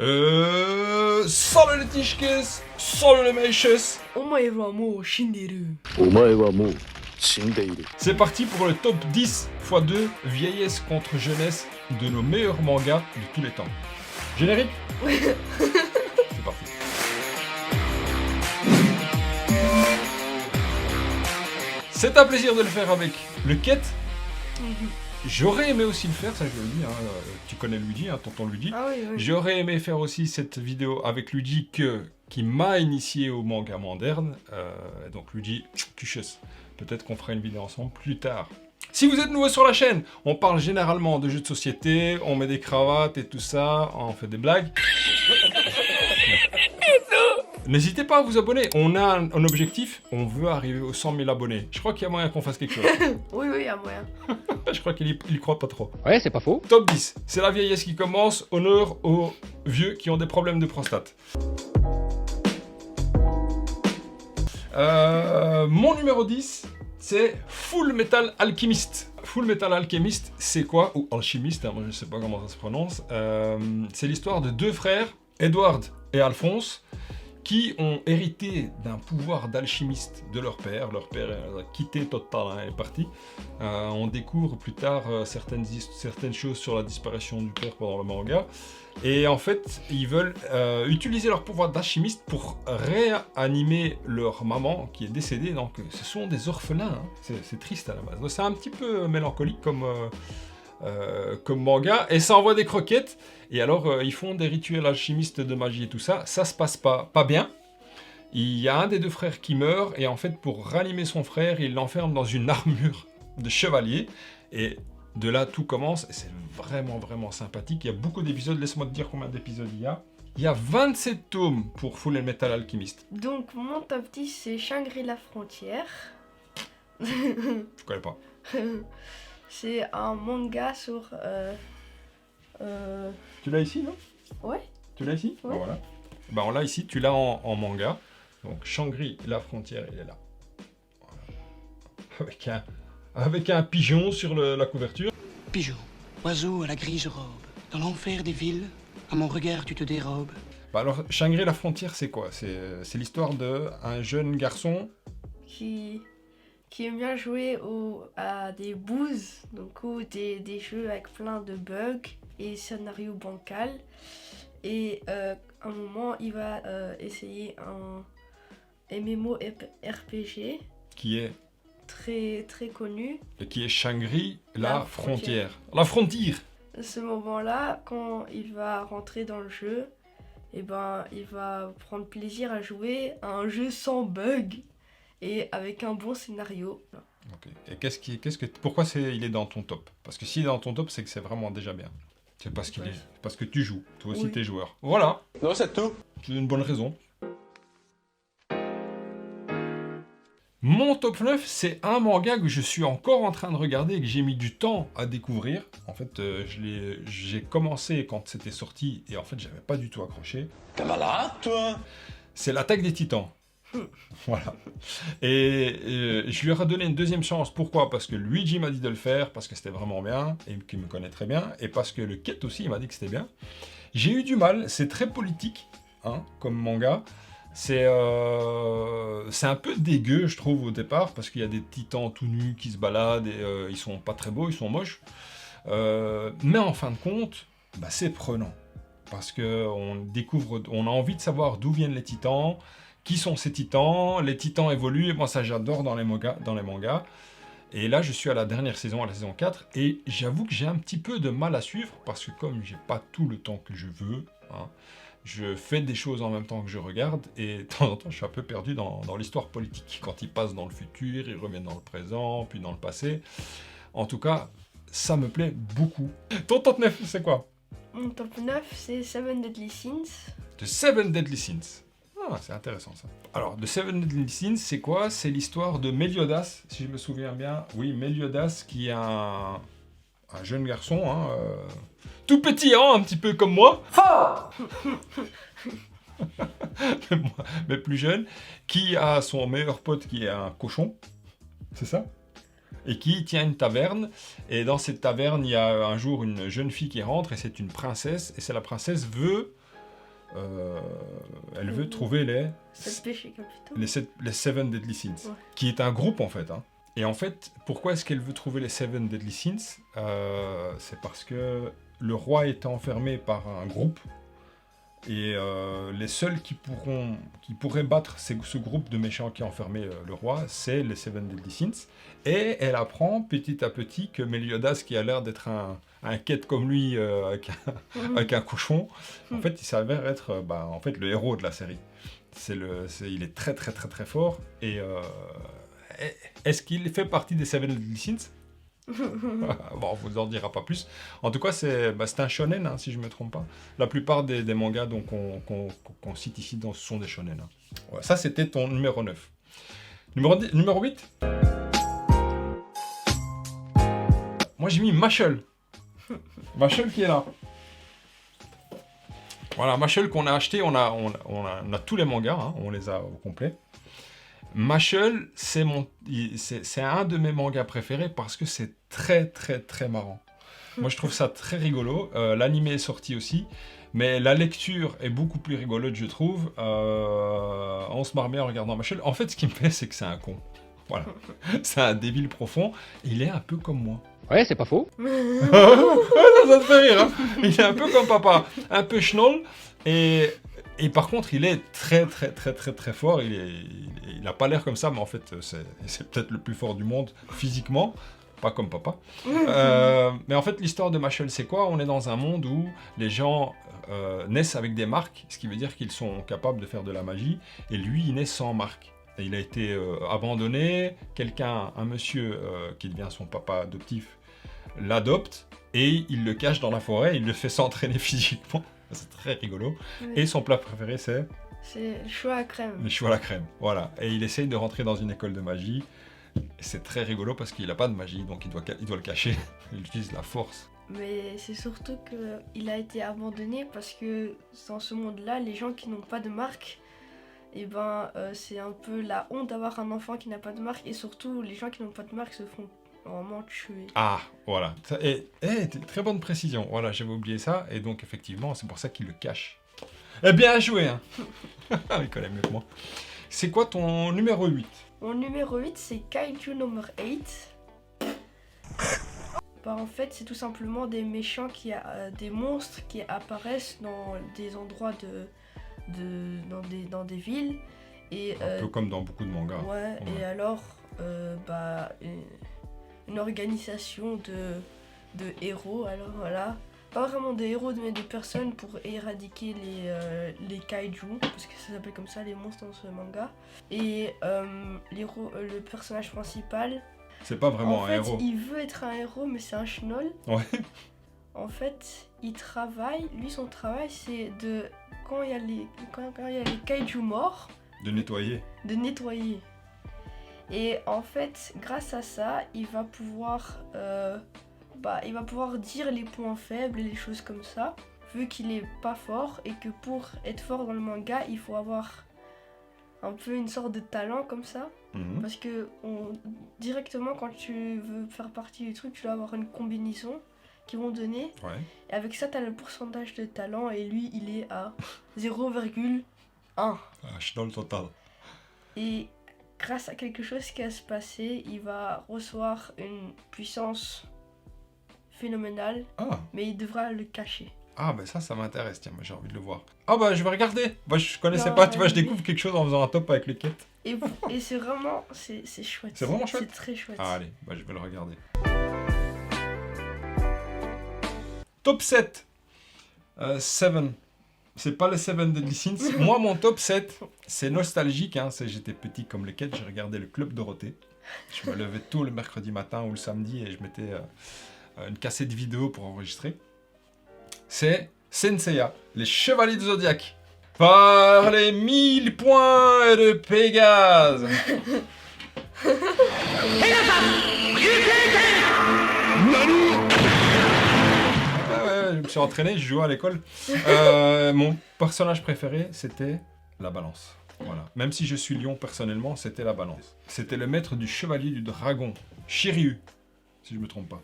Salut les tichkes, salut les meiches. お前はもう死んでいる。お前はもう死んでいる。 C'est parti pour le top 10 x 2 vieillesse contre jeunesse de nos meilleurs mangas de tous les temps. Générique. C'est parti. C'est un plaisir de le faire avec le Quête. J'aurais aimé aussi le faire, ça je le dis, hein. Tu connais Luigi, hein, tonton Luigi. Ah oui, oui. J'aurais aimé faire aussi cette vidéo avec Luigi qui m'a initié au manga moderne. Donc Luigi, Kuches. Peut-être qu'on fera une vidéo ensemble plus tard. Si vous êtes nouveau sur la chaîne, on parle généralement de jeux de société, on met des cravates et tout ça, on fait des blagues. N'hésitez pas à vous abonner, on a un objectif, on veut arriver aux 100 000 abonnés. Je crois qu'il y a moyen qu'on fasse quelque chose. Oui, oui, à moyen. Je crois qu'il y croit pas trop. Ouais, c'est pas faux. Top 10, c'est la vieillesse qui commence, honneur aux vieux qui ont des problèmes de prostate. Mon numéro 10, c'est Full Metal Alchemist. Full Metal Alchemist, c'est quoi? Ou alchimiste, hein, moi je sais pas comment ça se prononce. C'est l'histoire de deux frères, Edward et Alphonse, qui ont hérité d'un pouvoir d'alchimiste de leur père. Leur père a quitté Total, hein, est parti. On découvre plus tard certaines choses sur la disparition du père pendant le manga. Et en fait, ils veulent utiliser leur pouvoir d'alchimiste pour réanimer leur maman qui est décédée. Donc ce sont des orphelins, hein. C'est triste à la base. Donc, c'est un petit peu mélancolique comme manga, et ça envoie des croquettes, et alors ils font des rituels alchimistes de magie et tout ça, ça se passe pas bien. Il y a un des deux frères qui meurt, et en fait pour ranimer son frère, il l'enferme dans une armure de chevalier, et de là tout commence, et c'est vraiment sympathique. Il y a beaucoup d'épisodes, laisse-moi te dire combien d'épisodes il y a. Il y a 27 tomes pour Full Metal Alchemist. Donc, mon top 10, c'est Shangri-La Frontière. Je connais pas. C'est un manga sur... Tu l'as ici, non? Ouais. Tu l'as ici? Ouais. Ah, voilà. Ben, on l'a ici, tu l'as en manga. Donc Shangri-La Frontière, il est là. Voilà. Avec un pigeon sur la couverture. Pigeon, oiseau à la grise robe, dans l'enfer des villes, à mon regard tu te dérobes. Bah alors, Shangri-La Frontière, c'est quoi? C'est l'histoire d'un jeune garçon Qui aime bien jouer à des bouses, donc des jeux avec plein de bugs et scénario bancal. Et à un moment, il va essayer un MMORPG qui est très connu. Shangri-La Frontière. La frontière. À ce moment-là, quand il va rentrer dans le jeu, eh ben, il va prendre plaisir à jouer à un jeu sans bug et avec un bon scénario. Ok. Et pourquoi il est dans ton top? Parce que s'il est dans ton top, c'est que c'est vraiment déjà bien. C'est parce parce que tu joues. Toi aussi, Oui. t'es joueur. Voilà. Non, c'est tout. C'est une bonne raison. Mon top 9, c'est un manga que je suis encore en train de regarder et que j'ai mis du temps à découvrir. En fait, j'ai commencé quand c'était sorti et en fait, j'avais pas du tout accroché. T'es malade, toi? C'est l'Attaque des Titans. Voilà. Et je lui ai redonné une deuxième chance. Pourquoi? Parce que Luigi m'a dit de le faire, parce que c'était vraiment bien, et qu'il me connaît très bien, et parce que le Quête aussi, il m'a dit que c'était bien. J'ai eu du mal, c'est très politique, hein, comme manga. C'est un peu dégueu, je trouve, au départ, parce qu'il y a des titans tout nus qui se baladent, et ils sont pas très beaux, ils sont moches. Mais en fin de compte, bah, c'est prenant. Parce qu'on découvre, on a envie de savoir d'où viennent les titans, qui sont ces titans, les titans évoluent, et moi ça j'adore dans les mangas. Et là je suis à la dernière saison, à la saison 4, et j'avoue que j'ai un petit peu de mal à suivre, parce que comme j'ai pas tout le temps que je veux, hein, je fais des choses en même temps que je regarde, et de temps en temps je suis un peu perdu dans l'histoire politique. Quand ils passent dans le futur, ils reviennent dans le présent, puis dans le passé. En tout cas, ça me plaît beaucoup. Ton top 9, c'est quoi? Mon top 9, c'est Seven Deadly Sins. The Seven Deadly Sins. Ah, c'est intéressant ça. Alors, The Seven Deadly Sins, c'est quoi? C'est l'histoire de Meliodas, si je me souviens bien. Oui, Meliodas, qui est un jeune garçon, hein, tout petit, hein, un petit peu comme moi. Mais plus jeune, qui a son meilleur pote qui est un cochon. C'est ça? Et qui tient une taverne. Et dans cette taverne, il y a un jour une jeune fille qui rentre, et c'est une princesse. Et c'est la princesse veut elle veut trouver C'est le péché capitaux. les Seven Deadly Sins, Ouais. qui est un groupe en fait. Hein. Et en fait, pourquoi est-ce qu'elle veut trouver les Seven Deadly Sins? C'est parce que le roi était enfermé par un groupe, et les seuls qui pourraient battre ce groupe de méchants qui a enfermé le roi, c'est les Seven Deadly Sins. Et elle apprend petit à petit que Meliodas, qui a l'air d'être un quête comme lui, avec un cochon, en fait, il s'avère être en fait, le héros de la série. Il est très très très très fort. Et est-ce qu'il fait partie des Seven Deadly Sins? Bon, on vous en dira pas plus. En tout cas, c'est un shonen, hein, si je me trompe pas. La plupart des mangas qu'on cite ici ce sont des shonen. Hein. Ouais, ça, c'était ton numéro 9. Numéro 8. Moi, j'ai mis Mashle. Mashle qui est là. Voilà, Mashle qu'on a acheté. On a tous les mangas, hein, on les a au complet. Mashle, c'est un de mes mangas préférés parce que c'est très très très marrant. Moi je trouve ça très rigolo. L'anime est sorti aussi, mais la lecture est beaucoup plus rigolote, je trouve. On se marre bien en regardant Mashle. En fait, ce qui me fait, c'est que c'est un con. Voilà. C'est un débile profond. Il est un peu comme moi. Ouais, c'est pas faux. Ça te fait rire, hein. Il est un peu comme papa. Un peu schnoll. Et par contre, il est très très très très très fort. Il a pas l'air comme ça, mais en fait, c'est peut-être le plus fort du monde physiquement, pas comme papa. Mais en fait, l'histoire de Mashle, c'est quoi? On est dans un monde où les gens naissent avec des marques, ce qui veut dire qu'ils sont capables de faire de la magie. Et lui, il naît sans marque. Et il a été abandonné. Un monsieur qui devient son papa adoptif, l'adopte et il le cache dans la forêt. Il le fait s'entraîner physiquement. C'est très rigolo. Oui. Et son plat préféré, c'est C'est le choix à crème. les choux à la crème. Voilà. Et il essaye de rentrer dans une école de magie. Et c'est très rigolo parce qu'il n'a pas de magie, donc il doit le cacher. Il utilise la force. Mais c'est surtout qu'il a été abandonné parce que dans ce monde-là, les gens qui n'ont pas de marque, c'est un peu la honte d'avoir un enfant qui n'a pas de marque. Et surtout, les gens qui n'ont pas de marque se font normalement tuer. Ah, voilà. Très bonne précision. Voilà, j'avais oublié ça. Et donc, effectivement, c'est pour ça qu'il le cache. Eh bien joué, hein. Il connaît mieux que moi. C'est quoi ton numéro 8? Mon numéro 8, c'est Kaiju Number 8. En fait, c'est tout simplement des méchants, des monstres qui apparaissent dans des endroits dans des villes. Et, Un peu comme dans beaucoup de mangas. ouais, et alors, une organisation de héros, alors voilà. Pas vraiment des héros, mais des personnes pour éradiquer les kaiju, parce que ça s'appelle comme ça, les monstres dans ce manga. Et le personnage principal, C'est pas vraiment en un fait, héros. il veut être un héros, mais c'est un schnoll. Ouais. En fait, son travail, c'est quand il y a les kaiju morts, De nettoyer. de nettoyer. Et en fait, grâce à ça, il va pouvoir dire les points faibles et les choses comme ça, vu qu'il est pas fort et que pour être fort dans le manga, il faut avoir un peu une sorte de talent comme ça. Mhm. Parce que directement, quand tu veux faire partie du truc, tu dois avoir une combinaison qu'ils vont donner. Ouais. Et avec ça, tu as le pourcentage de talent et lui, il est à 0,1. Ah, je suis dans le total. Et grâce à quelque chose qui va se passer, il va recevoir une puissance phénoménale, Ah. mais il devra le cacher. Ah, ben ça m'intéresse, tiens, moi j'ai envie de le voir. Ah, bah je vais regarder. Moi je connaissais Non, pas, tu vois, je mais- découvre quelque chose en faisant un top avec les quêtes. Et c'est vraiment, c'est chouette. C'est vraiment chouette. C'est très chouette. Ah, allez, bah je vais le regarder. Top 7. 7. C'est pas le 7 Deadly Sins. Moi, mon top 7, c'est nostalgique. Hein. J'étais petit comme les quêtes, je regardais le Club Dorothée. Je me levais tôt le mercredi matin ou le samedi et je mettais une cassette vidéo pour enregistrer. C'est Senseiya, les Chevaliers du Zodiaque. Par les 1000 points de Pégase. Je me suis entraîné, je jouais à l'école. Mon personnage préféré, c'était la balance. Voilà. Même si je suis lion personnellement, c'était la balance. C'était le maître du chevalier du dragon, Shiryu, si je me trompe pas.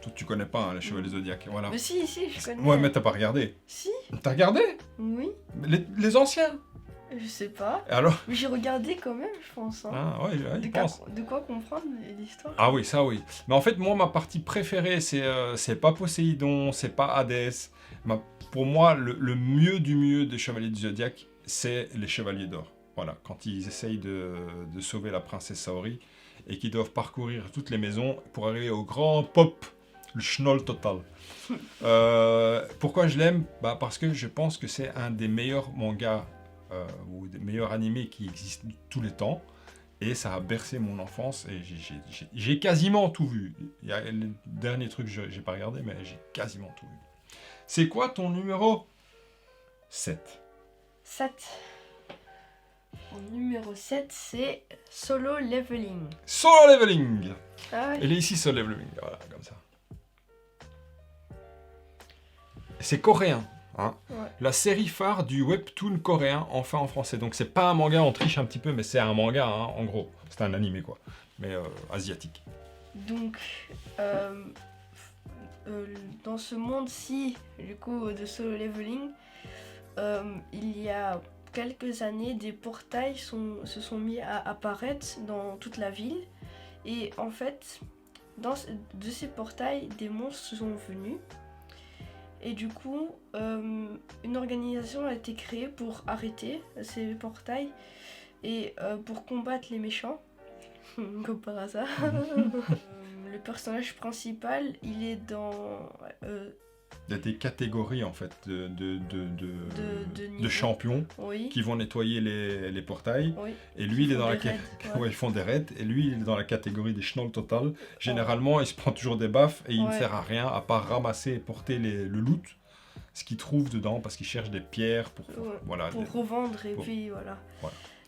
Toi, tu connais pas hein, les Chevaliers Zodiac, voilà. Mais si, je connais. Ouais, mais t'as pas regardé. Si, T'as regardé oui, les anciens. je sais pas. Et alors Mais j'ai regardé quand même, je pense. Hein. Ah ouais, de, il pense. de quoi comprendre l'histoire. Ah oui, ça oui. Mais en fait, moi, ma partie préférée, c'est pas Poséidon, c'est pas Hadès. Pour moi, le mieux du mieux des Chevaliers du Zodiac, c'est les Chevaliers d'Or. Voilà, quand ils essayent de sauver la princesse Saori et qu'ils doivent parcourir toutes les maisons pour arriver au grand pop, le schnoll total. Pourquoi je l'aime? Parce que je pense que c'est un des meilleurs mangas ou des meilleurs animés qui existent de tous les temps. Et ça a bercé mon enfance et j'ai quasiment tout vu. Il y a le dernier truc que j'ai pas regardé, mais j'ai quasiment tout vu. C'est quoi ton numéro 7? 7. Mon numéro 7, c'est Solo Leveling. Solo Leveling. Ah ouais. Elle est ici, Solo Leveling. Voilà, comme ça. C'est coréen. Hein. Ouais. La série phare du webtoon coréen, enfin en français. Donc c'est pas un manga, on triche un petit peu, mais c'est un manga, hein, en gros. C'est un animé, quoi. Mais asiatique. Donc, dans ce monde-ci, du coup, de Solo Leveling, il y a quelques années, des portails se sont mis à apparaître dans toute la ville. Et en fait, de ces portails, des monstres sont venus. Et du coup, une organisation a été créée pour arrêter ces portails et pour combattre les méchants, comme par hasard. Le personnage principal, il est dans... Il y a des catégories en fait de niveau. champions Oui. qui vont nettoyer les portails. Oui. Et lui, il est dans la raids, ouais, ils font des raids. Et lui, il est dans la catégorie des schnoll total. Généralement, il se prend toujours des baffes et il ne sert à rien à part ramasser et porter le loot, ce qu'il trouve dedans parce qu'il cherche des pierres pour voilà, pour revendre et puis voilà.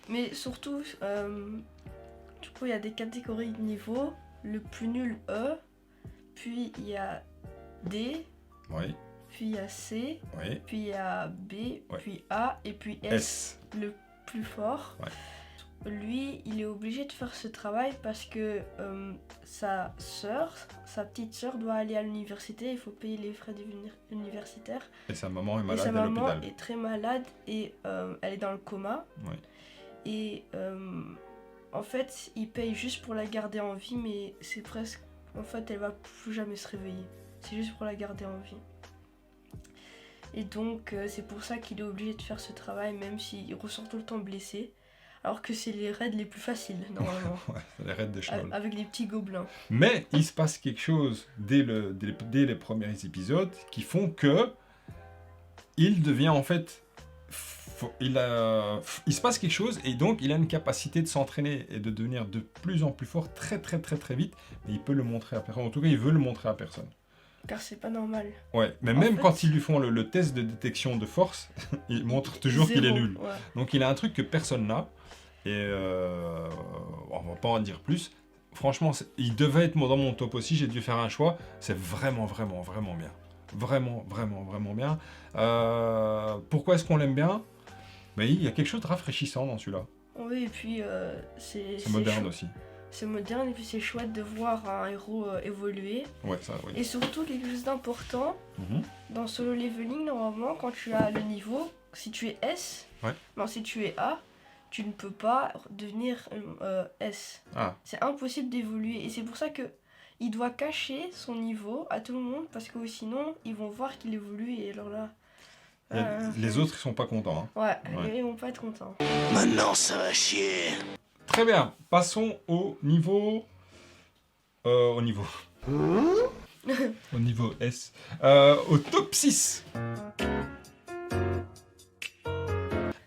Mais surtout, du coup, il y a des catégories de niveau. Le plus nul E, puis il y a D. Oui. Puis il y a C, Oui. puis il y a B, puis A, et puis S, le plus fort. Ouais. Lui, il est obligé de faire ce travail parce que sa petite sœur, doit aller à l'université, il faut payer les frais universitaires. Et sa maman est malade à l'hôpital. Sa maman est très malade et elle est dans le coma. Oui. Et en fait, il paye juste pour la garder en vie, mais c'est presque... En fait, elle va plus jamais se réveiller. C'est juste pour la garder en vie. Et donc, c'est pour ça qu'il est obligé de faire ce travail, même s'il ressort tout le temps blessé. Alors que c'est les raids les plus faciles, normalement. Ouais, c'est les raids de schnoll. Avec les petits gobelins. Mais il se passe quelque chose dès les premiers épisodes qui font que il devient en fait... il se passe quelque chose et donc il a une capacité de s'entraîner et de devenir de plus en plus fort très très très très vite. Mais il peut le montrer à personne. En tout cas, il veut le montrer à personne. Car c'est pas normal. Ouais, mais même quand ils lui font le test de détection de force, il montre toujours qu'il est nul. Ouais. Donc il a un truc que personne n'a. Et on va pas en dire plus. Franchement, il devait être dans mon top aussi. J'ai dû faire un choix. C'est vraiment, vraiment, vraiment bien. Vraiment, vraiment, vraiment bien. Pourquoi est-ce qu'on l'aime bien? Mais il y a quelque chose de rafraîchissant dans celui-là. Oui, et puis c'est moderne aussi. C'est moderne et puis c'est chouette de voir un héros évoluer. Ouais, ça, oui. Et surtout, quelque chose d'important, dans Solo Leveling, normalement, quand tu as le niveau, si tu es S, non, si tu es A, tu ne peux pas devenir S. Ah. C'est impossible d'évoluer. Et c'est pour ça que il doit cacher son niveau à tout le monde, parce que sinon, ils vont voir qu'il évolue et alors là... les autres, ils sont pas contents. Hein. Ils vont pas être contents. Maintenant, ça va chier. Très bien, passons au niveau... au niveau S. Au top 6.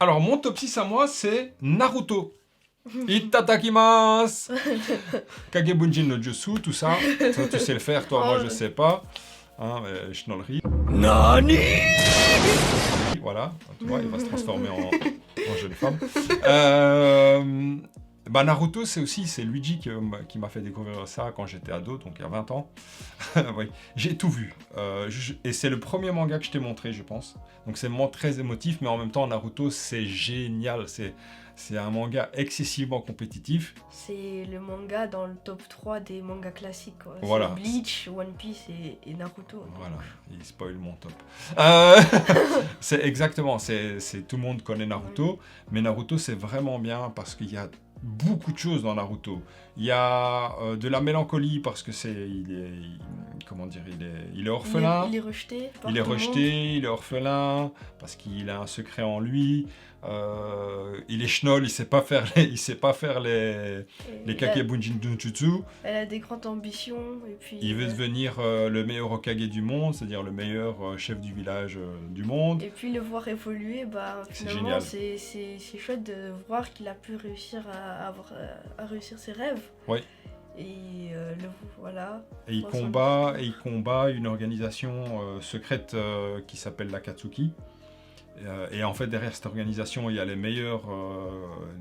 Alors, mon top 6 à moi, c'est Naruto. Itadakimasu. Kagebunjin no Jutsu, tout ça. Ça, tu sais le faire, toi, moi, je sais pas. Hein, Schnollerie. Nani. Voilà, tu vois, il va se transformer en jeune femme. Bah, Naruto, c'est Luigi qui m'a fait découvrir ça quand j'étais ado, donc il y a 20 ans. Oui, j'ai tout vu. Et c'est le premier manga que je t'ai montré, je pense. Donc c'est vraiment très émotif, mais en même temps, Naruto, c'est génial. C'est un manga excessivement compétitif. C'est le manga dans le top 3 des mangas classiques. Quoi. Voilà. C'est Bleach, One Piece et Naruto. Voilà, il spoil mon top. C'est exactement, tout le monde connaît Naruto, mais Naruto c'est vraiment bien parce qu'il y a beaucoup de choses dans Naruto. Il y a de la mélancolie parce que il est orphelin. Il est rejeté. Il est rejeté, il est orphelin parce qu'il a un secret en lui. Il est schnoll, il sait pas faire les Kakebunjin Jutsu. Elle a des grandes ambitions et puis. Il veut devenir le meilleur Hokage du monde, c'est-à-dire le meilleur chef du village du monde. Et puis le voir évoluer, bah finalement c'est chouette de voir qu'il a pu réussir à réussir ses rêves. Oui. Et voilà. Et il combat une organisation secrète qui s'appelle l'Akatsuki. Et en fait, derrière cette organisation, il y a les meilleurs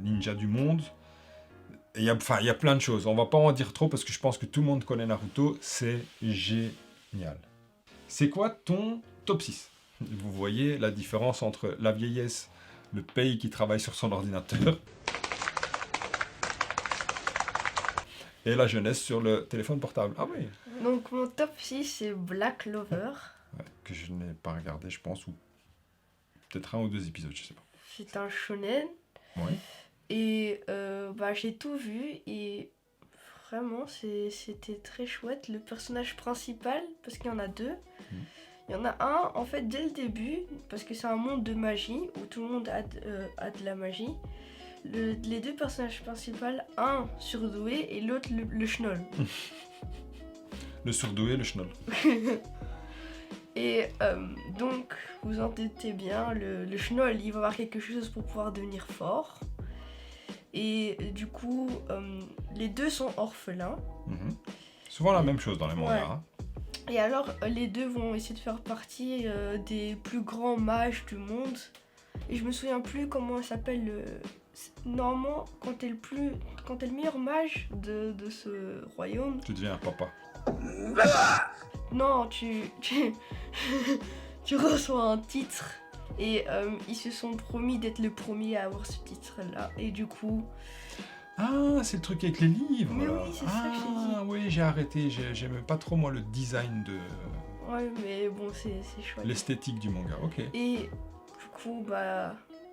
ninjas du monde. Et il y a plein de choses. On va pas en dire trop parce que je pense que tout le monde connaît Naruto. C'est génial. C'est quoi ton top 6 ? Vous voyez la différence entre la vieillesse, le pays qui travaille sur son ordinateur, et la jeunesse sur le téléphone portable. Ah oui. Donc mon top 6, c'est Black Clover. Ouais, que je n'ai pas regardé, je pense, ou peut-être 1 ou 2 épisodes, je sais pas. C'est un shonen. Oui. Et j'ai tout vu et vraiment c'était très chouette. Le personnage principal, parce qu'il y en a 2, il y en a un en fait dès le début, parce que c'est un monde de magie où tout le monde a de la magie. Les 2 personnages principaux, un surdoué et l'autre le schnoll. Le surdoué, le schnoll. Et donc, vous en doutez bien, le schnoll, il va avoir quelque chose pour pouvoir devenir fort. Et du coup, les 2 sont orphelins. Souvent la même chose dans les mangas. Ouais. Hein. Et alors, les 2 vont essayer de faire partie des plus grands mages du monde. Et je me souviens plus comment s'appelle normalement, quand t'es le meilleur mage de ce royaume. Tu deviens un papa. Non, tu reçois un titre. Et ils se sont promis d'être le premier à avoir ce titre-là. Et du coup... Ah, c'est le truc avec les livres. Mais oui, c'est ça que je t'ai dit. Ah oui, j'ai arrêté. J'aimais pas trop, moi, le design de... Ouais, mais bon, c'est chouette. L'esthétique du manga, ok. Et du coup,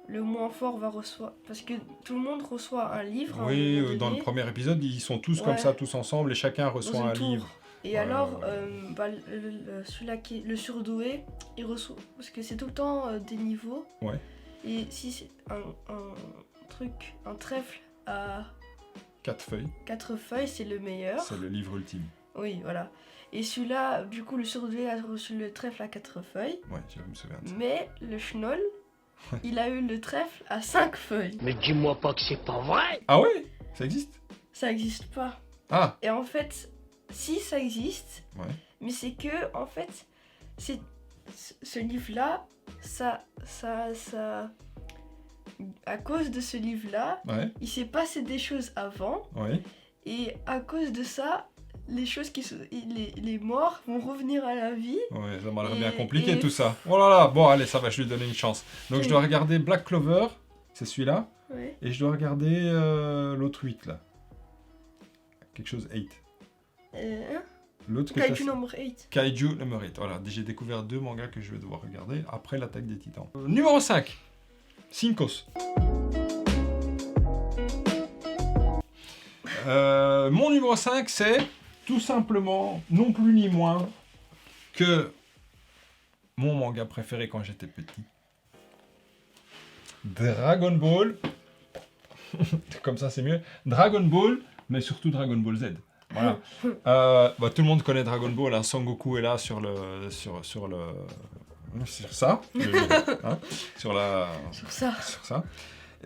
le moins fort va recevoir... Parce que tout le monde reçoit un livre. Oui, dans le premier épisode, ils sont tous comme ça, tous ensemble, et chacun reçoit un livre. Et alors, celui-là qui est le surdoué, il reçoit... Parce que c'est tout le temps des niveaux. Ouais. Et si c'est un trèfle à... 4 feuilles. 4 feuilles, c'est le meilleur. C'est le livre ultime. Oui, voilà. Et celui-là, du coup, le surdoué a reçu le trèfle à 4 feuilles. Ouais, je me souviens de ça. Mais le schnoll, il a eu le trèfle à 5 feuilles. Mais dis-moi pas que c'est pas vrai. Ah oui, ça existe. Ça existe pas. Ah. Et en fait, si ça existe, ouais. Mais c'est que, en fait, ce livre-là, ça... À cause de ce livre-là, ouais. Il s'est passé des choses avant. Ouais. Et à cause de ça, les morts vont revenir à la vie. Ouais, ça m'a l'air bien compliqué tout ça. Oh là là, bon allez, ça va, je lui donner une chance. Donc je dois regarder Black Clover, c'est celui-là. Ouais. Et je dois regarder l'autre 8 là. Quelque chose 8. L'autre Kaiju number 8. Kaiju number 8, voilà. J'ai découvert 2 mangas que je vais devoir regarder après l'attaque des titans. Numéro 5. Cincos. Mon numéro 5, c'est tout simplement, non plus ni moins, que mon manga préféré quand j'étais petit. Dragon Ball. Comme ça, c'est mieux. Dragon Ball, mais surtout Dragon Ball Z. Voilà. Tout le monde connaît Dragon Ball. Hein. Son Goku est là sur ça. Hein, sur ça.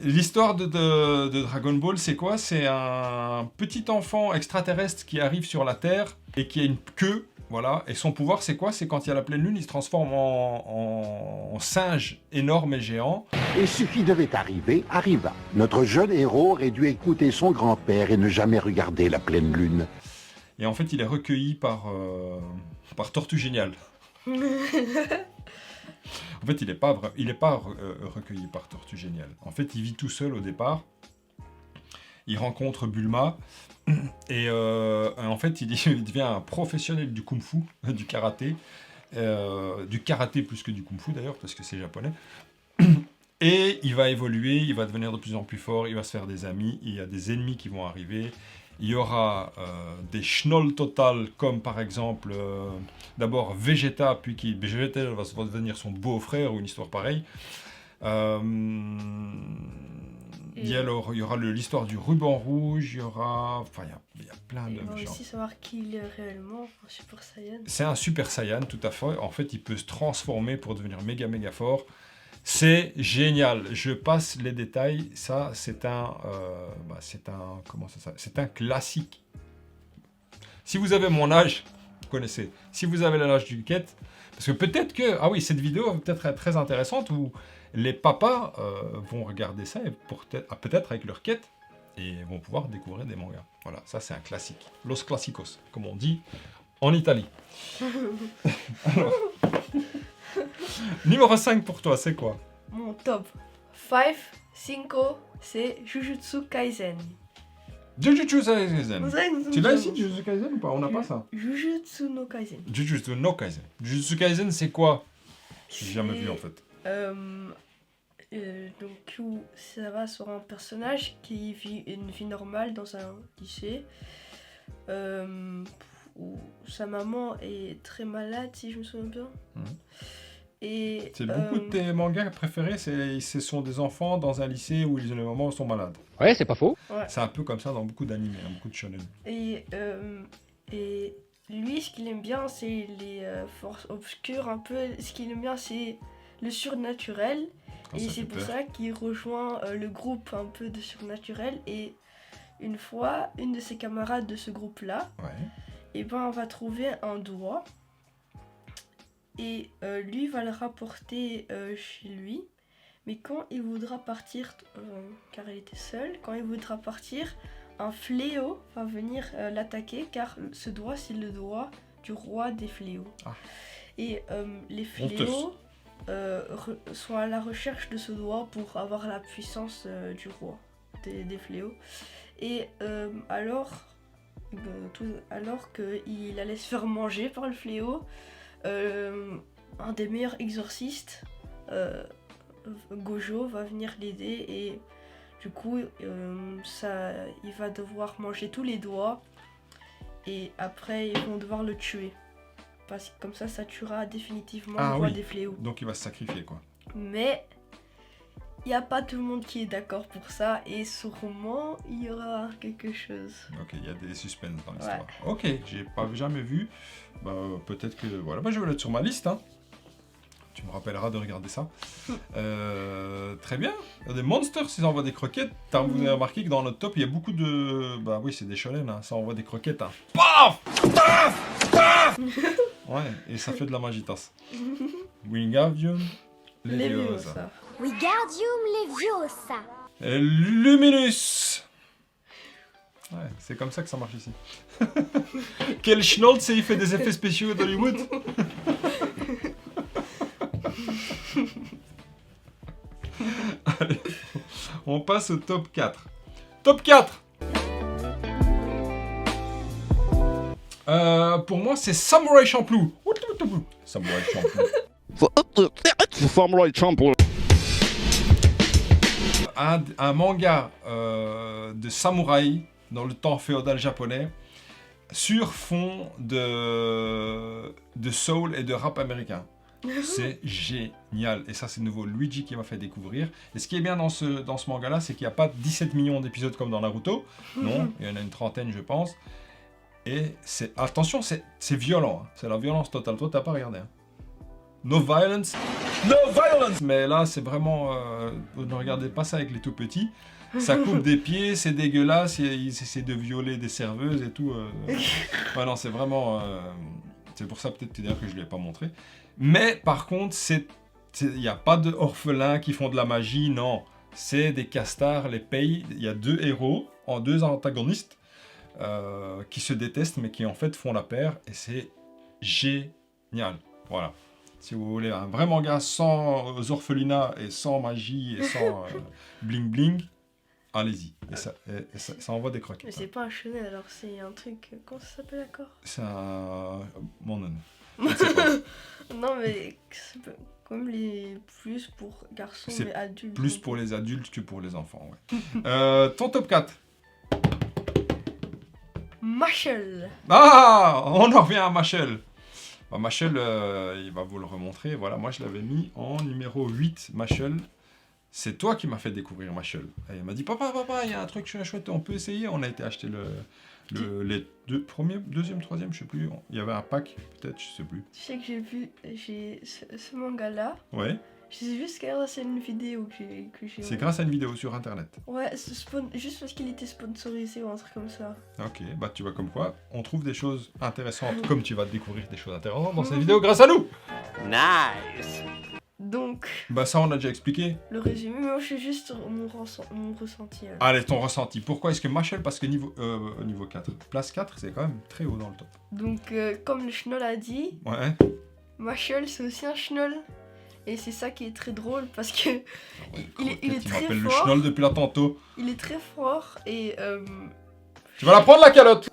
L'histoire de Dragon Ball, c'est quoi ? C'est un petit enfant extraterrestre qui arrive sur la Terre et qui a une queue. Voilà. Et son pouvoir, c'est quoi ? C'est quand il y a la pleine lune, il se transforme en singe énorme et géant. Et ce qui devait arriver, arriva. Notre jeune héros aurait dû écouter son grand-père et ne jamais regarder la pleine lune. Et en fait, il est recueilli par Tortue Géniale. En fait, il n'est pas recueilli par Tortue Géniale. En fait, il vit tout seul au départ. Il rencontre Bulma. Et en fait, il devient un professionnel du kung-fu, du karaté. Du karaté plus que du kung-fu d'ailleurs, parce que c'est japonais. Et il va évoluer, il va devenir de plus en plus fort, il va se faire des amis. Il y a des ennemis qui vont arriver. Il y aura des schnolls total, comme par exemple, d'abord Vegeta, puis Vegeta va devenir son beau-frère, ou une histoire pareille. Il y aura l'histoire du ruban rouge, il y aura... Enfin, il y a plein de... On va aussi savoir qui il est réellement, un Super Saiyan. C'est un Super Saiyan, tout à fait. En fait, il peut se transformer pour devenir méga fort. C'est génial. Je passe les détails. Ça, c'est un classique. Si vous avez mon âge, vous connaissez. Si vous avez l'âge du quête, parce que peut-être que... Ah oui, cette vidéo va peut-être être très intéressante où les papas vont regarder ça et peut-être avec leur quête et vont pouvoir découvrir des mangas. Voilà, ça c'est un classique. Los clásicos, comme on dit en Italie. Alors, numéro 5 pour toi, c'est quoi? Mon top 5, c'est Jujutsu Kaisen. Jujutsu Kaisen. Tu l'as ici, Jujutsu Jujutsu Kaisen ou pas? On n'a pas ça. no Kaisen. Jujutsu no Kaisen. Jujutsu Kaisen, c'est quoi? J'ai jamais vu en fait. Donc ça va sur un personnage qui vit une vie normale dans un lycée où sa maman est très malade, si je me souviens bien. Et c'est beaucoup de tes mangas préférés, ce sont des enfants dans un lycée où les mamans sont malades. Ouais, c'est pas faux. Ouais. C'est un peu comme ça dans beaucoup d'animés, beaucoup de shonen. Et lui, ce qu'il aime bien, c'est les forces obscures, un peu. Ce qu'il aime bien, c'est le surnaturel. Et c'est pour ça qu'il rejoint le groupe un peu de surnaturel. Et une fois, une de ses camarades de ce groupe-là, et on va trouver un doigt. Et lui va le rapporter chez lui. Mais quand il voudra partir, car il était seul, quand il voudra partir, un fléau va venir l'attaquer, car ce doigt, c'est le doigt du roi des fléaux. Ah. Et les fléaux sont à la recherche de ce doigt pour avoir la puissance du roi des fléaux. Et alors qu'il allait se faire manger par le fléau, un des meilleurs exorcistes, Gojo, va venir l'aider et du coup il va devoir manger tous les doigts et après ils vont devoir le tuer parce que comme ça tuera définitivement le roi des fléaux. Donc il va se sacrifier quoi. Mais il n'y a pas tout le monde qui est d'accord pour ça et sûrement il y aura quelque chose. Ok, il y a des suspens dans l'histoire. Ok, j'ai jamais vu. Peut-être que voilà, je vais le mettre sur ma liste. Hein. Tu me rappelleras de regarder ça. Très bien. Il y a des monsters, ça envoie des croquettes. Vous avez remarqué que dans notre top, il y a beaucoup de... Bah oui, c'est des shonen, hein. Ça envoie des croquettes. Hein. Paf Paf Paf. Ouais, et ça fait de la magitas. Wingardium Leviosa. Wingardium Leviosa. Luminous. Ouais, c'est comme ça que ça marche ici. Quel schnold, il fait des effets spéciaux d'Hollywood. Allez, on passe au top 4. Top 4. Pour moi, c'est Samurai Champloo. Samurai Champloo. Samurai Champloo. Un manga de samouraï dans le temps féodal japonais sur fond de soul et de rap américain. C'est génial. Et ça, c'est nouveau Luigi qui m'a fait découvrir. Et ce qui est bien dans ce manga-là, c'est qu'il n'y a pas 17 millions d'épisodes comme dans Naruto. Non, il y en a une trentaine, je pense. Et attention, c'est violent. Hein. C'est la violence totale. Toi, t'as pas regardé. Hein. No violence. No violence. Mais là, c'est vraiment... ne regardez pas ça avec les tout petits. Ça coupe des pieds, c'est dégueulasse. Il essaie de violer des serveuses et tout. Ouais, non, c'est vraiment... c'est pour ça peut-être que je ne l'ai pas montré. Mais par contre, c'est Il n'y a pas d'orphelins qui font de la magie, non. C'est des castards, les pays. Il y a 2 héros, en 2 antagonistes, qui se détestent, mais qui en fait font la paire. Et c'est génial. Voilà. Si vous voulez un vrai manga sans orphelinat et sans magie et sans bling bling, allez-y. Et ça envoie des croquettes. Mais c'est pas un shonen, alors c'est un truc... Comment ça s'appelle encore? C'est un... Mon non. Non, mais c'est comme les plus pour garçons, C'est mais adultes. Plus pour les adultes que pour les enfants, ouais. Ton top 4. Machel. Ah, on en revient à Machel. Bah, Machel, il va vous le remontrer. Voilà, moi je l'avais mis en numéro 8, Machel. C'est toi qui m'as fait découvrir Machel. Et il m'a dit, papa, il y a un truc chouette, on peut essayer. On a été acheter les 2 premiers, 2e, 3e, je sais plus. Il y avait un pack, peut-être, je sais plus. Tu sais que j'ai ce manga-là. Ouais, C'est juste grâce à une vidéo que j'ai... c'est grâce à une vidéo sur internet. Ouais, juste parce qu'il était sponsorisé ou un truc comme ça. Ok, bah tu vois comme quoi, on trouve des choses intéressantes, comme tu vas découvrir des choses intéressantes dans cette vidéo grâce à nous. Nice. Donc, Bah ça on a déjà expliqué. le résumé, mais moi je fais juste mon ressenti. Allez, ton ressenti. Pourquoi est-ce que Machel, parce que niveau 4, place 4, c'est quand même très haut dans le top. Donc, comme le schnoll a dit, Ouais. Machel c'est aussi un schnoll. Et c'est ça qui est très drôle parce que il est très m'appelle le fort. schnoll depuis là tantôt. Il est très fort et Tu vas la prendre la calotte.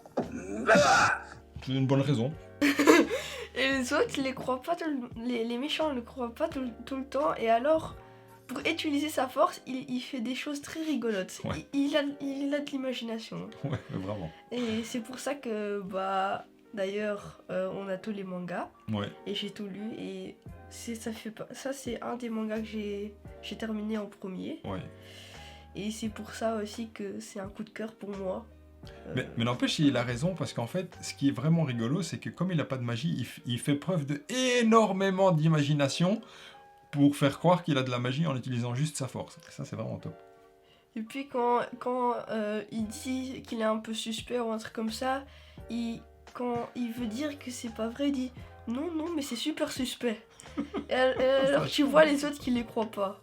C'est une bonne raison. et les autres ils les croient pas les méchants ne le croient pas tout le temps et alors pour utiliser sa force il fait des choses très rigolotes. Ouais. Il a de l'imagination. Ouais, vraiment. Et c'est pour ça que bah d'ailleurs on a tous les mangas Ouais. et j'ai tout lu et ça c'est un des mangas que j'ai terminé en premier. Ouais. Et c'est pour ça aussi que c'est un coup de cœur pour moi. Mais n'empêche, il a raison, parce qu'en fait, ce qui est vraiment rigolo, c'est que comme il n'a pas de magie, il fait preuve d'énormément d'imagination pour faire croire qu'il a de la magie en utilisant juste sa force. Et ça, c'est vraiment top. Et puis quand il dit qu'il est un peu suspect ou un truc comme ça, quand il veut dire que c'est pas vrai, il dit non, mais c'est super suspect. et alors tu vois les autres qui les croient pas.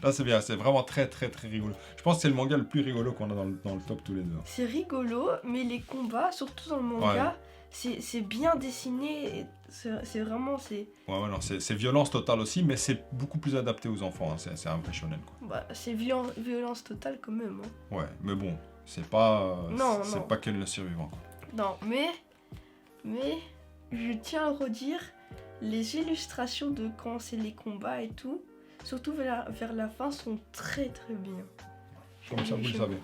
Là, c'est bien, c'est vraiment très rigolo. Je pense que c'est le manga le plus rigolo qu'on a dans le top tous les deux. C'est rigolo, mais les combats, surtout dans le manga, c'est bien dessiné. Et c'est vraiment... Ouais, non, c'est violence totale aussi, mais c'est beaucoup plus adapté aux enfants. Hein. C'est un vrai shonen, quoi. Bah, c'est violence totale quand même. Hein. Ouais, mais bon, c'est pas... Non. pas Ken le survivant, quoi. Non, mais je tiens à redire, les illustrations de quand c'est les combats et tout, surtout vers la fin, sont très bien. Comme ça, vous le savez.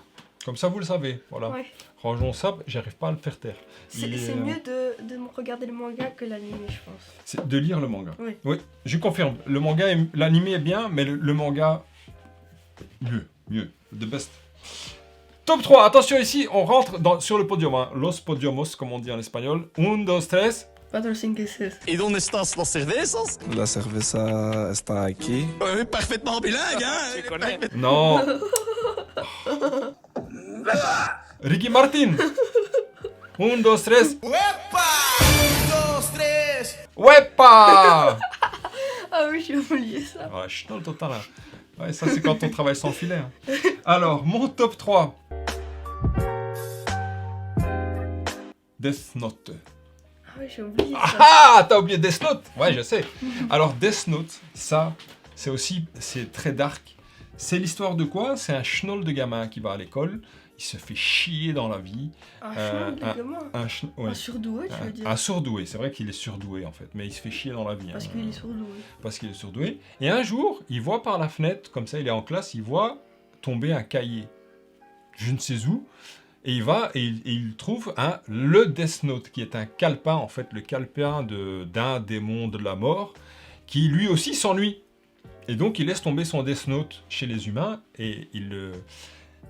Comme ça, vous le savez, voilà. Ouais. Rangeons ça, j'arrive pas à le faire taire. C'est mieux de regarder le manga que l'anime, je pense. C'est de lire le manga. Oui. Je confirme. Le manga, l'anime est bien, mais le manga, mieux. The best. Top 3, attention ici, on rentre sur le podium. Hein. Los podiumos, comme on dit en espagnol. 1, 2, 3. 4, 5 et 6. ¿Y dónde estás los cervezas? La cerveza está aquí. Parfaitement bilingue, hein? Tu connais. Non. Ricky Martin. 1, 2, 3. Wepa! 1, 2, 3! Wepa. Ah oui, j'ai oublié ça. Ouais, schnoll total. Hein. Ouais, ça c'est quand on travaille sans filet. Hein. Alors, mon top 3. Death Note. Ah oui, j'ai oublié ça. Ah, t'as oublié Death Note? Ouais, je sais. Alors, Death Note, ça, c'est très dark. C'est l'histoire de quoi? C'est un schnoll de gamin qui va à l'école, il se fait chier dans la vie. Un chemin de gamin. Ouais. Un surdoué, tu veux dire. Un surdoué, c'est vrai qu'il est surdoué en fait, mais il se fait chier dans la vie. Parce hein. qu'il est surdoué. Parce qu'il est surdoué. Et un jour, il voit par la fenêtre, comme ça il est en classe, il voit tomber un cahier, je ne sais où, et il va et il trouve le Death Note, qui est un calepin, en fait, le calepin d'un démon de la mort, qui lui aussi s'ennuie. Et donc il laisse tomber son Death Note chez les humains, et il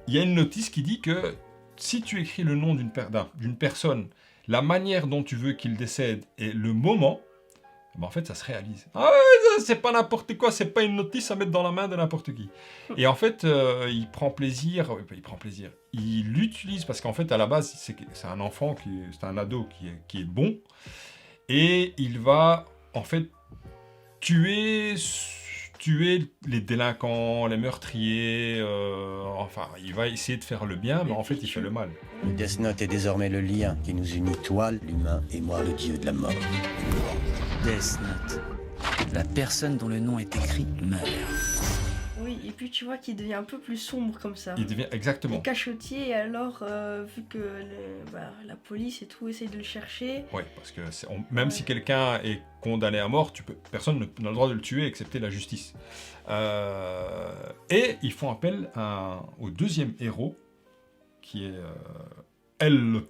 y a une notice qui dit que si tu écris le nom d'une personne, la manière dont tu veux qu'il décède et le moment, ben en fait ça se réalise. Ah ouais, c'est pas n'importe quoi, c'est pas une notice à mettre dans la main de n'importe qui. Et en fait, il prend plaisir, il l'utilise parce qu'en fait à la base c'est un enfant, c'est un ado qui est bon, et il va en fait tuer les délinquants, les meurtriers, enfin, il va essayer de faire le bien, mais en fait, il fait le mal. Death Note est désormais le lien qui nous unit, toi, l'humain, et moi, le dieu de la mort. Death Note. La personne dont le nom est écrit meurt. Oui, et puis tu vois qu'il devient un peu plus sombre comme ça. Il devient exactement. Et cachotier, et alors, vu que la police et tout essaye de le chercher... Oui, parce que même si quelqu'un est condamné à mort, personne n'a le droit de le tuer, excepté la justice. Et ils font appel au deuxième héros, qui est L,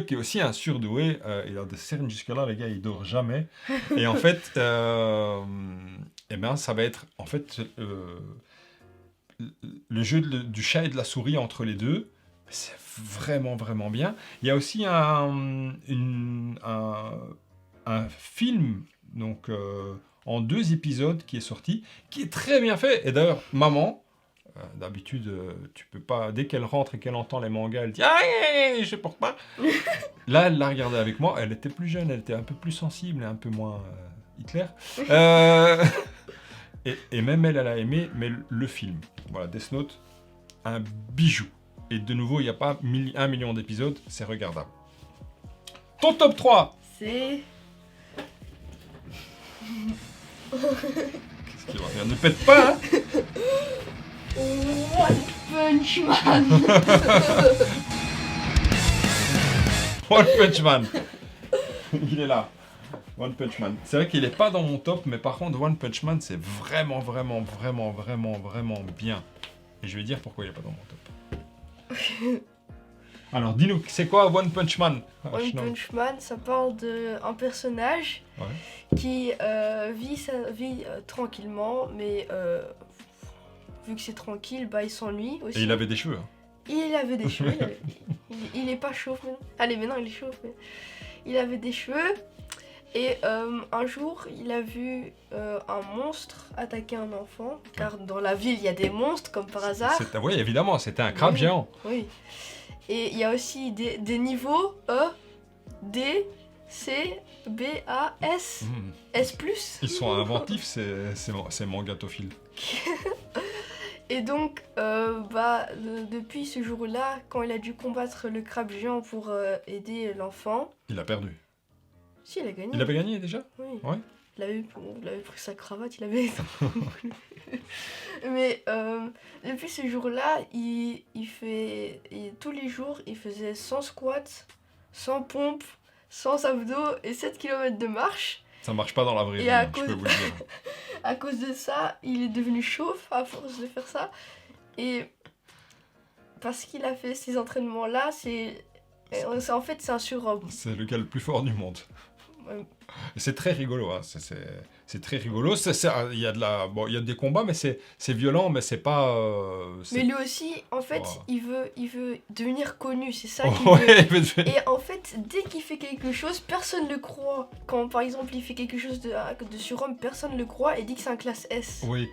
qui est aussi un surdoué. Il a des cernes jusque-là, les gars, il dort jamais. Et en fait, eh ben, ça va être en fait le jeu du chat et de la souris entre les deux. C'est vraiment, vraiment bien. Il y a aussi un film, donc en 2 épisodes, qui est sorti, qui est très bien fait. Et d'ailleurs, maman, d'habitude, tu peux pas, dès qu'elle rentre et qu'elle entend les mangas, elle dit « Ah, je supporte pas !» Là, elle l'a regardé avec moi, elle était plus jeune, elle était un peu plus sensible et un peu moins Hitler. Et même elle a aimé, mais le film. Voilà, Death Note, un bijou. Et de nouveau, il n'y a pas 1 million d'épisodes, c'est regardable. Ton top 3 ? C'est... Qu'est-ce qu'il va faire ? Ne pète pas, hein. One Punch Man. One Punch Man. Il est là. One Punch Man. C'est vrai qu'il n'est pas dans mon top, mais par contre, One Punch Man, c'est vraiment, vraiment, vraiment, vraiment, vraiment bien. Et je vais dire pourquoi il n'est pas dans mon top. Alors, dis-nous, c'est quoi One Punch Man ? One Punch Man, ça parle d'un personnage qui vit sa vie tranquillement, mais vu que c'est tranquille, bah, il s'ennuie aussi. Et il avait des cheveux. Hein. Il avait des cheveux. Il est pas chauve maintenant. Allez, maintenant il est chauve. Mais... Il avait des cheveux. Et un jour, il a vu un monstre attaquer un enfant. Car dans la ville, il y a des monstres, comme par hasard. Oui, évidemment, c'était un crabe géant. Oui. Et il y a aussi des niveaux E, D, C, B, A, S, S+. Ils sont inventifs, ces mangatophiles. Et donc, depuis ce jour-là, quand il a dû combattre le crabe géant pour aider l'enfant... Il a perdu. Si, il a gagné. Il avait gagné déjà ? Oui. Ouais. Il avait pris sa cravate, il avait... Mais depuis ce jour-là, tous les jours, il faisait 100 squats, 100 pompes, 100 abdos et 7 km de marche. Ça marche pas dans la vraie vie, je peux vous le dire. À cause de ça, il est devenu chauve à force de faire ça. Et parce qu'il a fait ces entraînements-là, en fait, c'est un surhomme. C'est le gars le plus fort du monde. C'est très rigolo, hein. C'est très rigolo. Il y a des combats, mais c'est violent, mais c'est pas. Mais lui aussi, en fait, il veut devenir connu, c'est ça qu'il veut. Et en fait, dès qu'il fait quelque chose, personne ne le croit. Quand par exemple il fait quelque chose de surhomme, personne ne le croit et dit que c'est un classe S. Oui,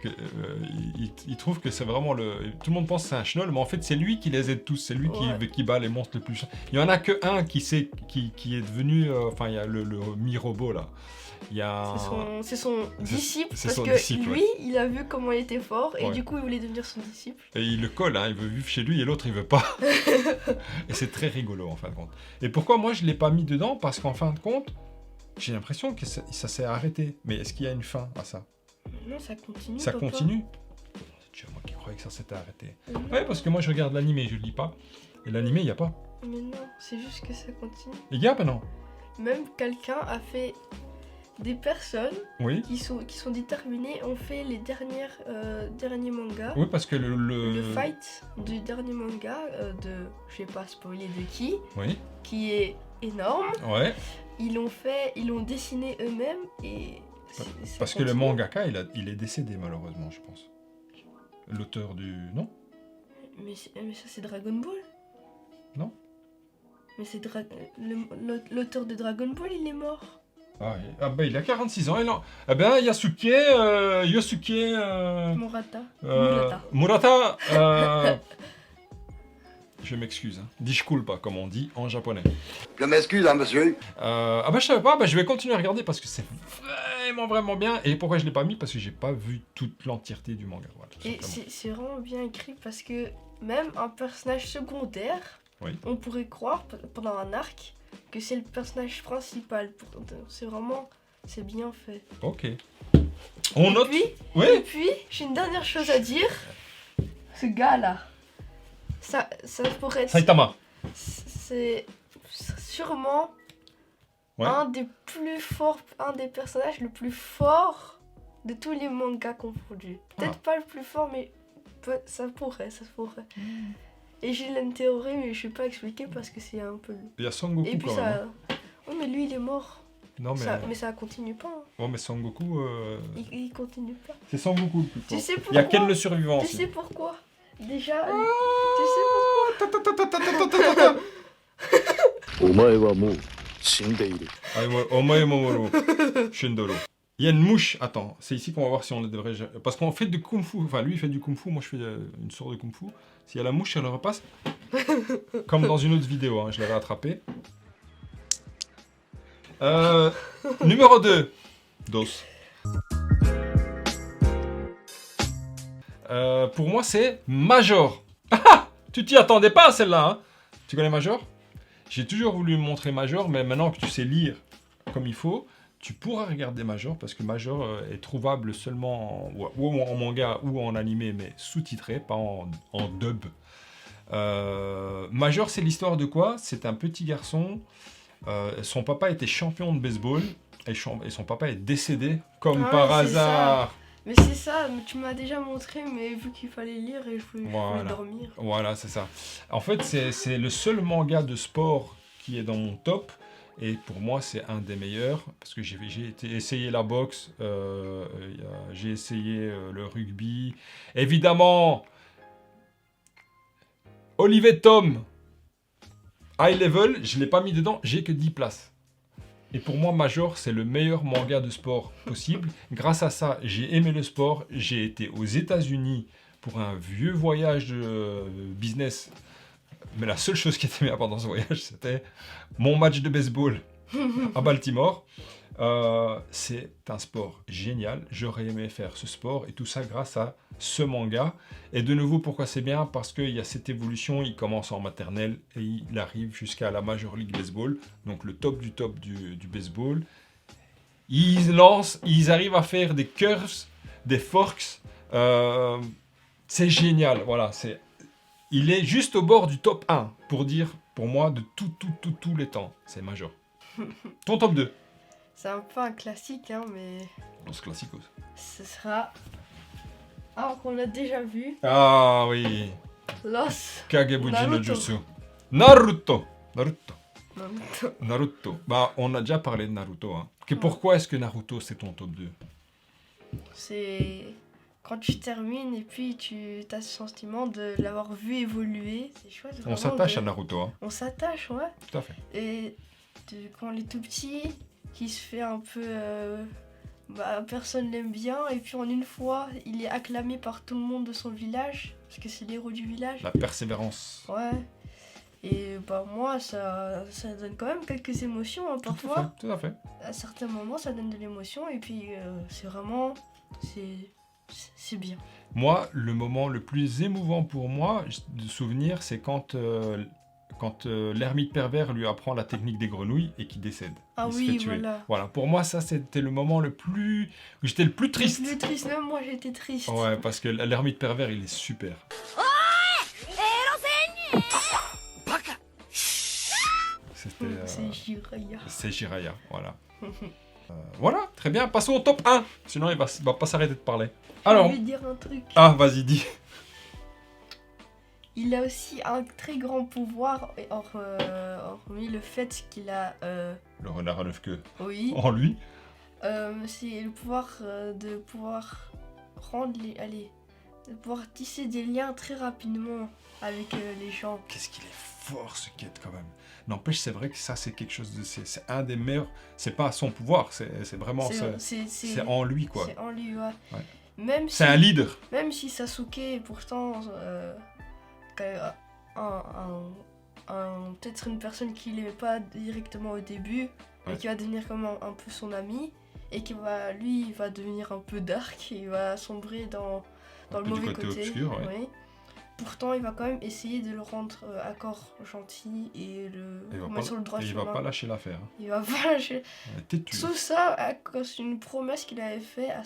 il trouve que c'est vraiment tout le monde pense que c'est un schnoll, mais en fait c'est lui qui les aide tous, c'est lui qui bat les monstres les plus. Il y en a que un qui est devenu, il y a le mi-robot là. C'est son disciple, disciple, lui, il a vu comment il était fort et du coup il voulait devenir son disciple. Et il le colle, hein, il veut vivre chez lui et l'autre il veut pas. Et c'est très rigolo en fin de compte. Et pourquoi moi je l'ai pas mis dedans ? Parce qu'en fin de compte, j'ai l'impression que ça s'est arrêté. Mais est-ce qu'il y a une fin à ça ? Non, ça continue. Ça continue ? C'est moi qui croyais que ça s'était arrêté. Ouais, parce que moi je regarde l'animé, je le lis pas. Et l'animé, il y a pas. Mais non, c'est juste que ça continue. Il y a, ben non. Même quelqu'un a fait... Des personnes qui sont déterminées ont fait les derniers mangas. Oui, parce que le fight du dernier manga je vais pas spoiler de qui est énorme. Ouais. Ils l'ont dessiné eux-mêmes et... Parce que le mangaka, il est décédé malheureusement, je pense. L'auteur du... Non ? Mais ça c'est Dragon Ball. Non ? Mais c'est l'auteur de Dragon Ball, il est mort. Ah ben il a 46 ans, Yosuke Murata. Je m'excuse. Hein. Disculpa, comme on dit en japonais. Je m'excuse, hein, monsieur. Ah bah je savais pas, bah, je vais continuer à regarder parce que c'est vraiment bien. Et pourquoi je l'ai pas mis? Parce que j'ai pas vu toute l'entièreté du manga. Voilà, Et c'est vraiment bien écrit parce que même un personnage secondaire, oui. on pourrait croire pendant un arc que c'est le personnage principal. C'est vraiment, c'est bien fait. Ok. On note. Oui. Et puis, j'ai une dernière chose à dire. Ce gars-là, ça pourrait être... Saitama. C'est sûrement Ouais. un des plus forts, un des personnages le plus fort de tous les mangas confondus. Peut-être pas le plus fort, mais ça pourrait. Et j'ai une théorie, mais je vais pas expliquer parce que c'est un peu... Il y a Son Goku Et puis quand ça... même. Oh, mais lui, il est mort. Non, mais... Mais ça continue pas. Hein. Oh, mais Son Goku... Il continue pas. C'est Son Goku le plus fort. Tu sais pourquoi? Il y a Ken le survivant Tu aussi. sais pourquoi? Déjà, tu sais pourquoi? Il y a une mouche. Attends, c'est ici qu'on va voir si on devrait... Parce qu'on fait du kung-fu. Enfin, lui, il fait du kung-fu. Moi, je fais une sorte de kung-fu. S'il y a la mouche, elle repasse. Comme dans une autre vidéo, hein, je l'avais attrapée. Numéro 2. Dos. Pour moi, c'est Major. Ah, tu t'y attendais pas à celle-là, hein? Tu connais Major? J'ai toujours voulu montrer Major, mais maintenant que tu sais lire comme il faut, tu pourras regarder Major, parce que Major est trouvable seulement en manga ou en animé, mais sous-titré, pas en dub. Major, c'est l'histoire de quoi? C'est un petit garçon, son papa était champion de baseball, et son papa est décédé, comme par hasard. Mais c'est ça, tu m'as déjà montré, mais vu qu'il fallait lire et je voulais dormir. Voilà, c'est ça. En fait, c'est le seul manga de sport qui est dans mon top. Et pour moi, c'est un des meilleurs. Parce que j'ai essayé la boxe, j'ai essayé le rugby. Évidemment, Olivier Tom, High Level, je ne l'ai pas mis dedans, j'ai que 10 places. Et pour moi, Major, c'est le meilleur manga de sport possible. Grâce à ça, j'ai aimé le sport. J'ai été aux États-Unis pour un vieux voyage de business. Mais la seule chose qui était bien pendant ce voyage, c'était mon match de baseball à Baltimore. C'est un sport génial. J'aurais aimé faire ce sport et tout ça grâce à ce manga. Et de nouveau, pourquoi c'est bien? Parce qu'il y a cette évolution. Il commence en maternelle et il arrive jusqu'à la Major League Baseball, donc le top du baseball. Ils arrivent à faire des curves, des forks. C'est génial. Voilà, il est juste au bord du top 1 pour dire, pour moi, de tous les temps. C'est Major. Ton top 2? C'est un peu un classique, hein, mais... Los Clásicos. Ce sera... Ah, qu'on a déjà vu. Ah oui. Los... Kagebuji no Naruto. Jutsu. Naruto. Bah, on a déjà parlé de Naruto. Hein. Pourquoi est-ce que Naruto, c'est ton top 2? C'est... Quand tu termines et puis tu as ce sentiment de l'avoir vu évoluer. C'est chouette. On s'attache à Naruto. Hein. On s'attache, ouais. Tout à fait. Et quand il est tout petit, qui se fait un peu... personne l'aime bien. Et puis en une fois, il est acclamé par tout le monde de son village. Parce que c'est l'héros du village. La persévérance. Ouais. Et moi, ça donne quand même quelques émotions. Hein, parfois. Tout à fait. À certains moments, ça donne de l'émotion. Et puis c'est vraiment... C'est bien. Moi, le moment le plus émouvant pour moi, de souvenir, c'est quand l'ermite pervers lui apprend la technique des grenouilles et qu'il décède. Ah il se fait oui, tuer. voilà. Voilà. Pour moi, ça, c'était le moment où j'étais le plus triste. Le plus triste, même moi, j'étais triste. Ouais, parce que l'ermite pervers, il est super. C'est Jiraiya. C'est Jiraiya, voilà. Voilà, très bien. Passons au top 1. Sinon, il va pas s'arrêter de parler. Alors... Je vais dire un truc. Ah, vas-y, dis. Il a aussi un très grand pouvoir, hormis le fait qu'il a... Le renard à 9 queues. Oui. En lui. C'est le pouvoir de pouvoir rendre de pouvoir tisser des liens très rapidement avec les gens. Qu'est-ce qu'il est fort, ce Kid, quand même. N'empêche, c'est vrai que ça, c'est quelque chose de... C'est un des meilleurs... C'est pas son pouvoir, c'est vraiment... C'est en lui, quoi. C'est en lui, ouais. Ouais. C'est un leader. Même si Sasuke, pourtant... peut-être une personne qu'il n'aimait pas directement au début, mais qui va devenir comme un peu son ami, et qui va, lui, il va devenir un peu dark, il va sombrer dans le mauvais côté. Obscur, ouais. Oui. Pourtant, il va quand même essayer de le rendre encore gentil et le mettre sur le droit il chemin. va pas lâcher l'affaire. Hein. Il va pas lâcher. Têtu. Tout ça à cause d'une promesse qu'il avait fait à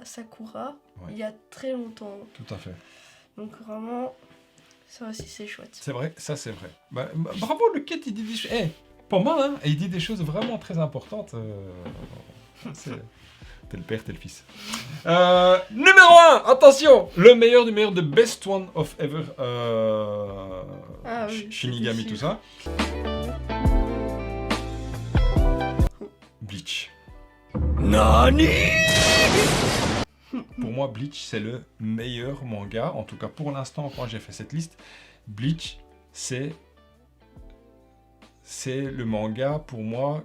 Sakura il y a très longtemps. Tout à fait. Donc vraiment, ça aussi c'est chouette. C'est vrai, ça c'est vrai. Bravo, le Kate, il dit des choses... pour moi, hein, il dit des choses vraiment très importantes. T'es le père, t'es le fils. Numéro 1, attention, le meilleur du meilleur de Best One of Ever. Shinigami, tout ça. Bleach. Nani? Pour moi, Bleach, c'est le meilleur manga. En tout cas, pour l'instant, quand j'ai fait cette liste, Bleach, c'est le manga, pour moi...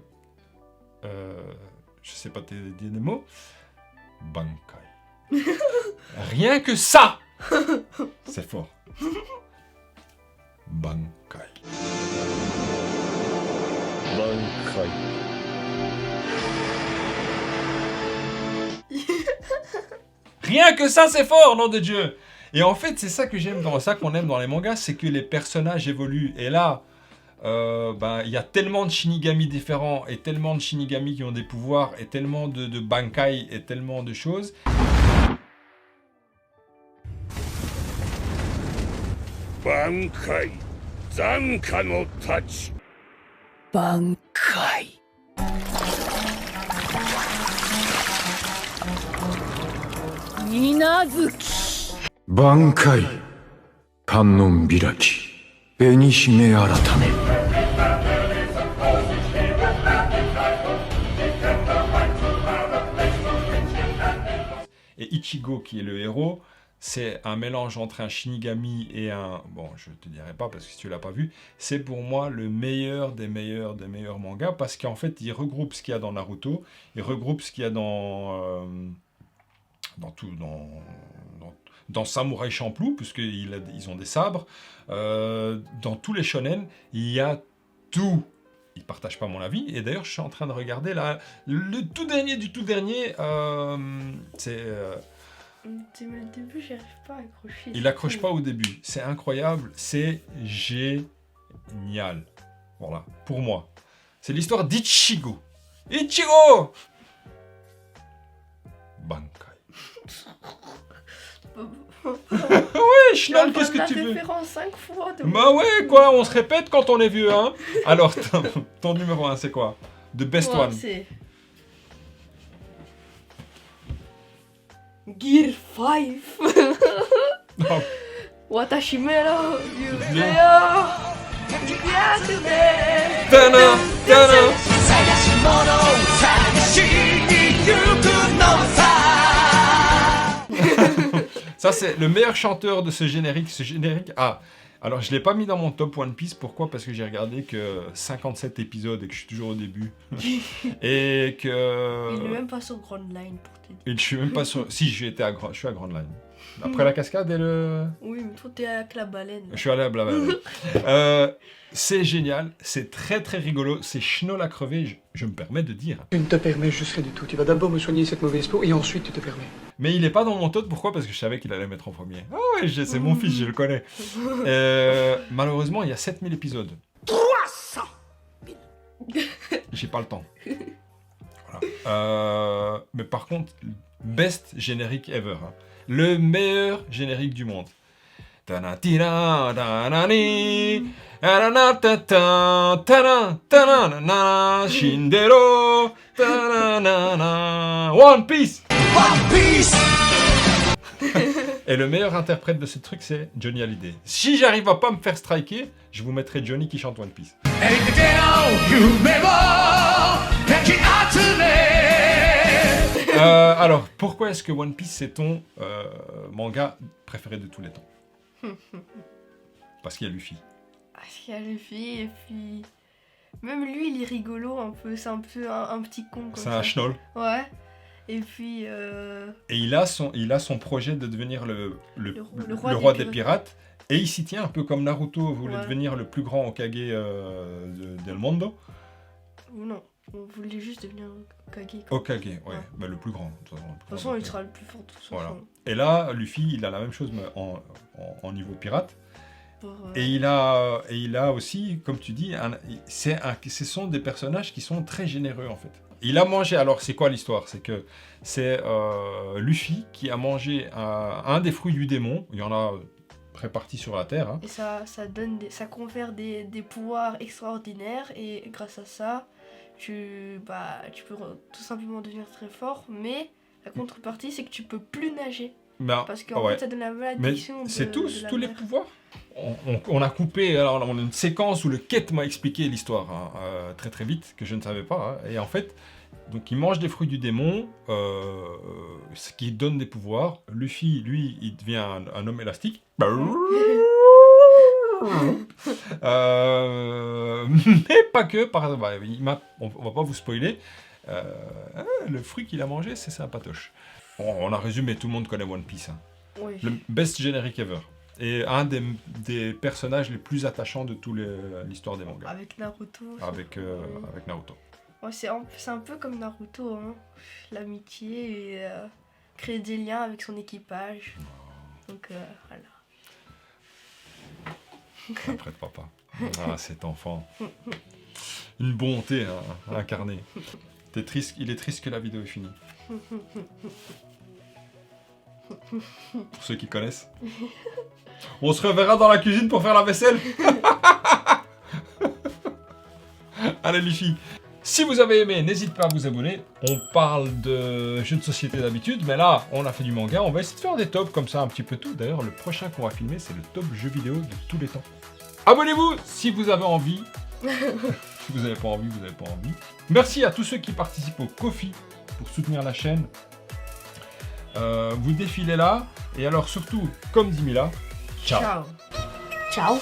je sais pas te dire des mots. Bankai. Rien que ça, c'est fort. Bankai. Bankai. Rien que ça, c'est fort, nom de Dieu. Et en fait, c'est ça que j'aime dans ça qu'on aime dans les mangas, c'est que les personnages évoluent. Et là, il y a tellement de Shinigami différents et tellement de Shinigami qui ont des pouvoirs et tellement de Bankai et tellement de choses. Bankai, Zanka no Tachi. Bankai. Minazuki. Bankai. Kannon Biraki. Benishime Aratame. Et Ichigo, qui est le héros, c'est un mélange entre un Shinigami et un... Bon, je te dirai pas parce que si tu l'as pas vu, c'est pour moi le meilleur des meilleurs mangas parce qu'en fait, il regroupe ce qu'il y a dans Naruto, il regroupe ce qu'il y a dans Samurai Champloo, puisqu'ils ont des sabres. Dans tous les shonen, il y a tout. Ils ne partagent pas mon avis. Et d'ailleurs, je suis en train de regarder là, le tout dernier du tout dernier. C'est... Le début, j'arrive pas à accrocher. Il accroche pas au début. C'est incroyable. C'est génial. Voilà, pour moi. C'est l'histoire d'Ichigo. Ichigo Bankai. Ouais, Schnoll, qu'est-ce que tu veux? Référence 5 fois. Bah ouais, quoi, on se répète quand on est vieux, hein. Alors, ton numéro 1, c'est quoi? The Best One. C'est... Gear 5. Oh. Watashimero Yumeyo Yakume. Tana, tana. Ça, c'est le meilleur chanteur de ce générique. Ah, alors je ne l'ai pas mis dans mon top One Piece. Pourquoi? Parce que j'ai regardé que 57 épisodes et que je suis toujours au début. Et que... Il n'est même pas sur Grand Line pour te dire. Et je suis même pas sur... Si, je suis à Grand Line. Après la cascade et le... Oui, mais toi, t'es avec la baleine. Je suis allé à la baleine. C'est génial, c'est très très rigolo, c'est Schnoll à crever, je me permets de dire. Tu ne te permets juste rien du tout. Tu vas d'abord me soigner cette mauvaise peau et ensuite tu te permets. Mais il est pas dans mon top, pourquoi? Parce que je savais qu'il allait mettre en premier. Ah ouais, c'est mon fils, je le connais. Malheureusement, il y a 7000 épisodes. 300 000. J'ai pas le temps. Voilà. Mais par contre, best générique ever. Hein. Le meilleur générique du monde. Tanatira, tanani, Shindero, One Piece. One Piece. Et le meilleur interprète de ce truc, c'est Johnny Hallyday. Si j'arrive à pas me faire striker, je vous mettrai Johnny qui chante One Piece. Alors, pourquoi est-ce que One Piece c'est ton manga préféré de tous les temps? Parce qu'il y a Luffy. Parce qu'il y a Luffy et puis... Même lui, il est rigolo un peu. C'est un peu un petit con comme ça. C'est un Schnoll. Ouais. Et puis... Et il a son projet de devenir le roi des pirates. Et il s'y tient un peu comme Naruto voulait Ouais. devenir le plus grand Hokage del mundo. Ou non, on voulait juste devenir Hokage. quoi. Hokage, ouais, Ouais. bah, le plus grand. De toute De toute façon, il sera le plus fort de toute Voilà. façon. Et là, Luffy, il a la même chose mais en niveau pirate. Pour, Et il a aussi, comme tu dis, ce sont des personnages qui sont très généreux en fait. Il a mangé, alors c'est quoi l'histoire? C'est que c'est Luffy qui a mangé un des fruits du démon. Il y en a répartis sur la Terre. Hein. Et ça confère des pouvoirs extraordinaires et grâce à ça, tu peux tout simplement devenir très fort, mais la contrepartie c'est que tu peux plus nager. Ben, Parce qu'en fait ça donne la mais malédiction c'est de la tous les mer. pouvoirs. On a coupé, alors on a une séquence où le Quête m'a expliqué l'histoire hein, très très vite, que je ne savais pas. Hein. Et en fait, donc il mange des fruits du démon, ce qui donne des pouvoirs. Luffy, lui, il devient un homme élastique. Mais pas que, par exemple, on va pas vous spoiler. Le fruit qu'il a mangé, c'est sympatoche. Bon, on a résumé, tout le monde connaît One Piece. Hein. Oui. Le best générique ever. Et un des personnages les plus attachants de toute l'histoire des mangas. Avec Naruto. Avec Naruto. Ouais, c'est un peu comme Naruto, hein. L'amitié et créer des liens avec son équipage. Donc voilà. Après de papa. Ah, cet enfant. Une bonté hein, incarnée. Il est triste que la vidéo est finie. Pour ceux qui connaissent. On se reverra dans la cuisine pour faire la vaisselle. Allez les filles. Si vous avez aimé, n'hésitez pas à vous abonner. On parle de jeux de société d'habitude, mais là, on a fait du manga. On va essayer de faire des tops comme ça, un petit peu tout. D'ailleurs, le prochain qu'on va filmer, c'est le top jeux vidéo de tous les temps. Abonnez-vous si vous avez envie. Si vous n'avez pas envie, vous n'avez pas envie. Merci à tous ceux qui participent au Ko-fi pour soutenir la chaîne. Vous défilez là. Et alors surtout, comme dit Mila, ciao. Ciao. Ciao.